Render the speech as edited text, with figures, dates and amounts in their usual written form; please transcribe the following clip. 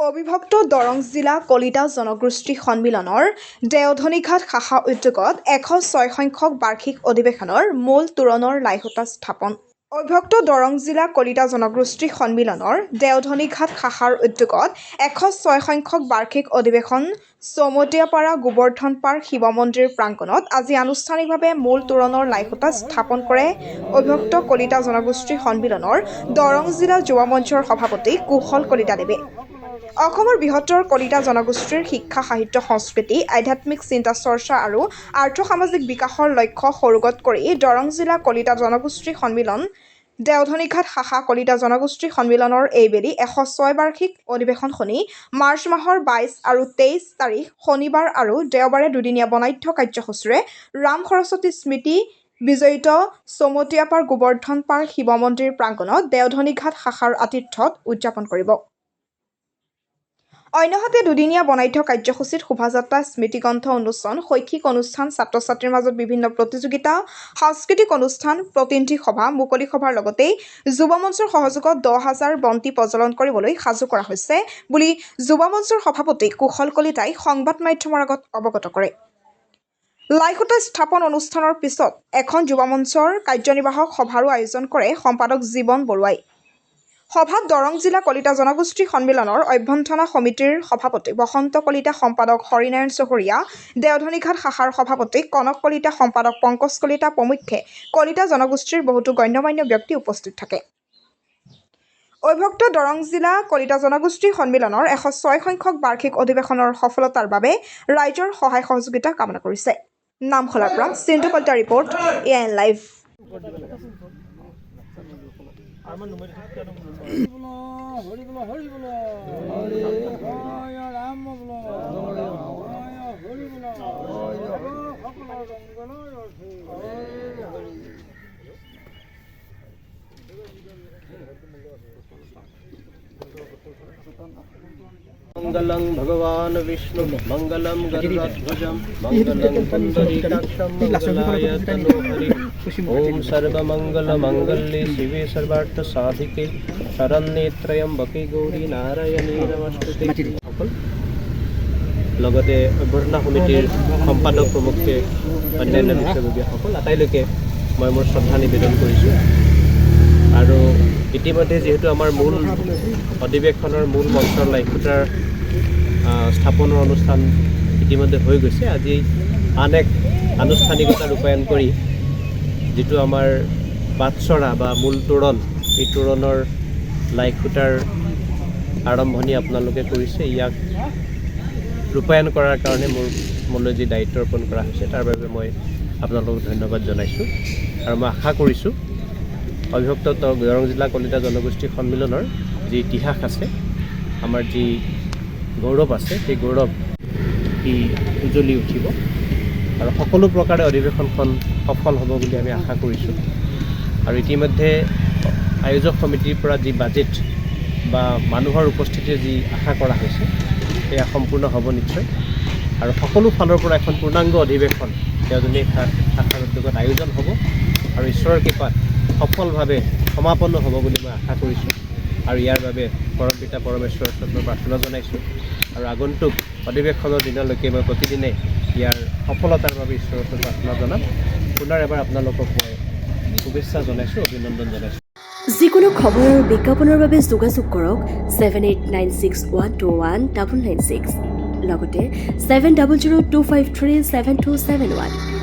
অবিভক্ত দৰং জিলা কলিতা জনগোষ্ঠী সন্মিলনৰ দেওধনীঘাট শাখা উদ্যোগত 106 সংখ্যক বাৰ্ষিক অধিৱেশনৰ মূল তোৰণৰ লাইখুটা স্থাপন। অবিভক্ত দৰং জিলা কলিতা জনগোষ্ঠী সন্মিলনৰ দেওধনীঘাট শাখাৰ উদ্যোগত 106 সংখ্যক বাৰ্ষিক অধিৱেশন চৌমতীয়াপাৰা গোবৰ্ধন পাৰ শিৱ মন্দিৰ প্ৰাংগণত আজি আনুষ্ঠানিকভাৱে মূল তোৰণৰ লাইখুটা স্থাপন কৰে অবিভক্ত কলিতা জনগোষ্ঠী সন্মিলনৰ দৰং জিলা যুৱ মঞ্চৰ সভাপতি কুশল কলিতাদেৱে। অসমৰ বৃহত্তৰ কলিতা জনগোষ্ঠীৰ শিক্ষা সাহিত্য সংস্কৃতি আধ্যাত্মিক চিন্তা চৰ্চা আৰু আৰ্থ-সামাজিক বিকাশৰ লক্ষ্য সৰুগত কৰি দৰং জিলা কলিতা জনগোষ্ঠী সন্মিলন দেওধনীঘাট শাখা কলিতা জনগোষ্ঠী সন্মিলনৰ এইবেলি 106 বাৰ্ষিক অধিৱেশনখনি মাৰ্চ মাহৰ 22 আৰু 23 তাৰিখ শনিবাৰ আৰু দেওবাৰে দুদিনীয়া বনাঢ্য কাৰ্যসূচীৰে ৰাম সৰস্বতী স্মৃতি বিজড়িত চৌমতীয়াপাৰ গোবৰ্ধন পাৰ শিৱ মন্দিৰ প্ৰাংগণত দেওধনীঘাট শাখাৰ আতিথ্যত উদযাপন কৰিব। অন্যহাতে দুদিনীয়া বনাঢ্য কাৰ্যসূচীত শোভাযাত্ৰা স্মৃতিগ্ৰন্থ উন্মোচন শৈক্ষিক অনুষ্ঠান ছাত্ৰ-ছাত্ৰীৰ মাজত বিভিন্ন প্ৰতিযোগিতা সাংস্কৃতিক অনুষ্ঠান প্ৰতিনিধি সভা মুকলি সভাৰ লগতে যুৱ মঞ্চৰ সহযোগত 10,000 বন্তি প্ৰজ্বলন কৰিবলৈ সাজু কৰা হৈছে বুলি যুৱ মঞ্চৰ সভাপতি কুশল কলিতাই সংবাদ মাধ্যমৰ আগত অৱগত কৰে। লাইখুটা স্থাপন অনুষ্ঠানৰ পিছত এখন যুৱ মঞ্চৰ কাৰ্যনিৰ্বাহক সভাৰো আয়োজন কৰে সম্পাদক জীৱন বৰুৱাই। সভাত দৰং জিলা কলিতা জনগোষ্ঠী সন্মিলনৰ অভ্যন্থনা সমিতিৰ সভাপতি বসন্ত কলিতা সম্পাদক হৰিনাৰায়ণ চহৰীয়া দেওধনীঘাট শাখাৰ সভাপতি কনক কলিতা সম্পাদক পংকজ কলিতা প্ৰমুখ্যে কলিতা জনগোষ্ঠীৰ বহুতো গণ্যমান্য ব্যক্তি উপস্থিত থাকে। অবিভক্ত দৰং জিলা কলিতা জনগোষ্ঠী সন্মিলনৰ 106 সংখ্যক বাৰ্ষিক অধিৱেশনৰ সফলতাৰ বাবে ৰাইজৰ সহায় সহযোগিতা কামনা কৰিছে। নামখলাৰ পৰা চিন্তু কলিতা ৰিপৰ্ট AIN লাইভ। मंगलं भगवान विष्णु मंगलं गरुड़ध्वजं मंगलं पुंडरीकाक्षं मंगलाय तनोहरि ओम सर्वमंगलमंगल्ये शिवे सर्वार्थसाधिके शरण्ये त्र्यंबके गौरी नारायणी नमस्ते। লগতে অভ্যৰ্থনা সমিতিৰ সম্পাদক প্ৰমুখে অন্যান্য বিষয়ববীয়াসকল আটাইলৈকে মই মোৰ শ্ৰদ্ধা নিবেদন কৰিছোঁ। আৰু ইতিমধ্যে যেহেতু আমাৰ মূল অধিৱেশনৰ মূল মঞ্চৰ লাইখুটাৰ স্থাপনৰ অনুষ্ঠান ইতিমধ্যে হৈ গৈছে, আজি আন এক আনুষ্ঠানিকতা ৰূপায়ণ কৰি যিটো আমাৰ বাটচৰা বা মূল তোৰণ, এই তোৰণৰ লাইখুটাৰ আৰম্ভণি আপোনালোকে কৰিছে। ইয়াক ৰূপায়ণ কৰাৰ কাৰণে মোলৈ যি দায়িত্ব অৰ্পণ কৰা হৈছে তাৰ বাবে মই আপোনালোকক ধন্যবাদ জনাইছোঁ। আৰু মই আশা কৰিছোঁ অবিভক্ত দৰং জিলা কলিতা জনগোষ্ঠী সন্মিলনৰ যি ইতিহাস আছে, আমাৰ যি গৌৰৱ আছে, সেই গৌৰৱ ই উজ্বলি উঠিব আৰু সকলো প্ৰকাৰে অধিৱেশনখন সফল হ'ব বুলি আমি আশা কৰিছোঁ। আৰু ইতিমধ্যে আয়োজক সমিতিৰ পৰা যি বাজেট বা মানুহৰ উপস্থিতিৰ যি আশা কৰা হৈছে সেয়া সম্পূৰ্ণ হ'ব নিশ্চয়। আৰু সকলো ফালৰ পৰা এখন পূৰ্ণাংগ অধিৱেশন দেওধনী শাখাৰ উদ্যোগত আয়োজন হ'ব আৰু ঈশ্বৰৰ কৃপাত সফলভাৱে সমাপন্ন হ'ব বুলি মই আশা কৰিছোঁ। আৰু ইয়াৰ বাবে পৰম পিতা পৰমেশ্বৰৰ ওচৰত মই প্ৰাৰ্থনা জনাইছোঁ। আৰু আগন্তুক অধিৱেশনৰ দিনলৈকে মই প্ৰতিদিনে ইয়াৰ সফলতাৰ বাবে ঈশ্বৰৰ ওচৰত প্ৰাৰ্থনা জনাম। পুনৰ এবাৰ আপোনালোকক মই শুভেচ্ছা জনাইছোঁ, অভিনন্দন জনাইছোঁ। যিকোনো খবৰ আৰু বিজ্ঞাপনৰ বাবে যোগাযোগ কৰক 7896121996 লগতে 7002537271।